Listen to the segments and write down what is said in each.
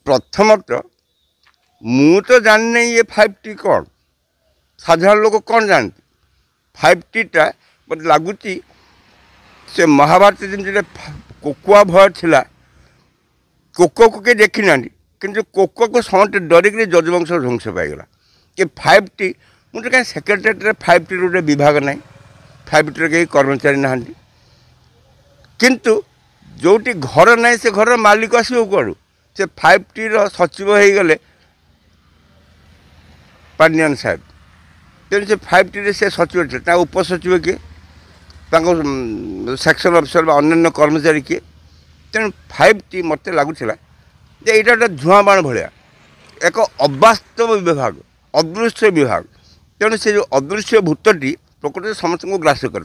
प्रथमतः मु तो जानने ये 5T कौन साधारण लोग कौन जानते 5T टा मत लगुच से महाभारत जमी कोकुआ भय थिला कोको को किए देखी ना कि कोको को समस्त डरिक जजवंश ध्वंस पाईगला कि 5T मुझे कहीं सेक्रेटेरिएट 5T रोटे विभाग ना 5T कहीं कर्मचारी ना किंतु जोटी घर ना से घर मालिक आसो कौन से 5T सचिव हो गले पांडियान साहेब तेणु से 5T से सचिव थे उपसचिव किए सेक्शन अफिसर अन्य कर्मचारी किए तेणु 5T मत लगुला ये यहाँ धूआं बाण भाया एक अवास्तव विभाग अदृश्य विभाग तेणु से जो अदृश्य भूतटी प्रकृति समस्त को ग्रास कर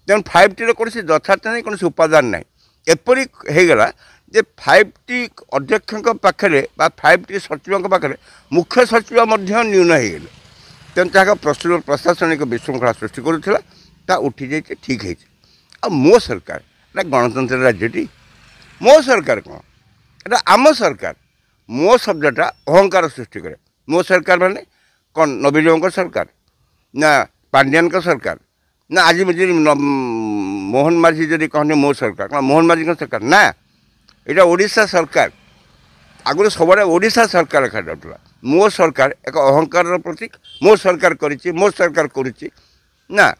तेणु 5T कौन से यथार्थ नहीं कौन से उपादान ना एपरी होगला जे 5T अध्यक्ष पाखे 5T सचिव पाखे मुख्य सचिव न्यून हो गले तेणु जहाँ प्रशासनिक विशृंखला सृष्टि करूला उठी जाइए ठीक है आ मो सरकार गणतंत्र राज्यटी मो सरकार कौन एटा आम सरकार मो शब्दटा अहंकार सृष्टि करे मो सरकार माने कौन नवीन सरकार ना पांड्यान का सरकार ना आज मुझे मोहन माझी जदि कहने मो सरकार कौन मोहन माझी सरकार ना यहाँ ओडिशा सरकार आगुरी सब ओडिशा सरकार लिखा जाऊला मो सरकार एक अहंकार प्रतीक मो सरकार करिछि मो सरकार करुच्ची ना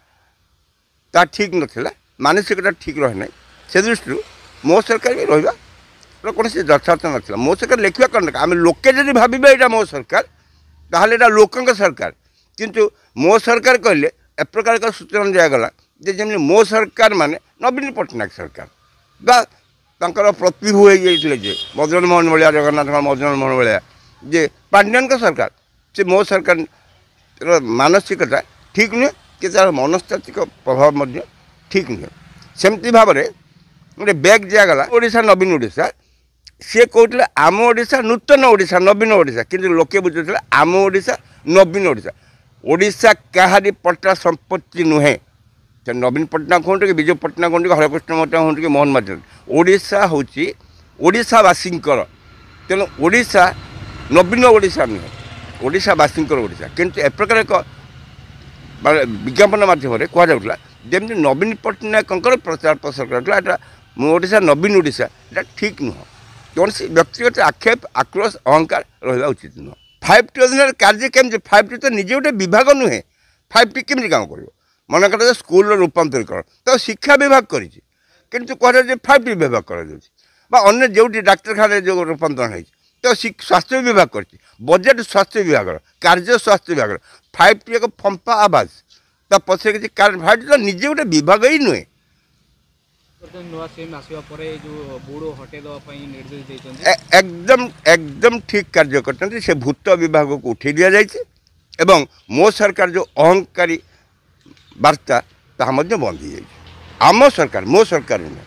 ता ठीक नाला मानसिकता ठीक रहे ना से दृष्टि मो सरकार भी रहा कौन से यथार्थ नाला मो सरकार लिखा कौन आम लोके जब भावे यहाँ मो सरकार ताहले एटा लोकंक सरकार किंतु मो सरकार कहले ए प्रकार का सूचना दिगला जमी मो सरकार माने नवीन पट्टनायक सरकार बा प्रतिभू हो जाते मदन मोहन भाया जगन्नाथ मदन मोहन भाया जे पांड्यान का सरकार से मो सरकार मानसिकता ठीक नुहे कि तार मनस्तात्विक प्रभाव ठीक नुहे सेमती भाव में गोटे बैग दिगला ओडिशा नवीन ओडिशा सी कहते आम ओडिशा नूतन ओडिशा नवीन ओडिशा किंतु लोके बुझुते आम ओडिशा नवीन ओडिशा ओडिशा कहारी पट्टा संपत्ति नुहे नवीन पट्टनायक हूँ कि विजु पट्टनायक हूँ कि हरकृष्ण महतो हूँ कि मोहन माझी ओडिशा हूँ ओडिशावासी तेणु ओडिशा नवीन ओडिशा नुहे ओडिशावासी ओडिशा किंतु ए प्रकार एक विज्ञापन माध्यम कहला जमी नवीन पट्टनायक प्रचार प्रसार कराला ओडिशा नवीन ओडिशा यहाँ ठीक नुह कौन सी व्यक्तिगत आक्षेप आक्रोश अहंकार रहा उचित नुह 5T अधीन कार्य केमती 5T तो निजे गोटे विभाग नुहे 5T केमती काम कर मन कर स्कूल रूपांतरीकरण तो शिक्षा विभाग कर कहते 5T विभाग कर जो डाक्तखाना जो रूपांतरण हो तो स्वास्थ्य विभाग कर बजेट स्वास्थ्य विभाग कार्य स्वास्थ्य विभाग 5T एक फंपा आवाज ता पछे किसी 5T तो निजे गोटे विभाग ही नुहे एकदम एकदम ठीक कार्य करते से भूत विभाग को उठे दि जाए मो सरकार जो अहंकारी वार्ता ता बंद हो जाए आम सरकार मो सरकार नुहे।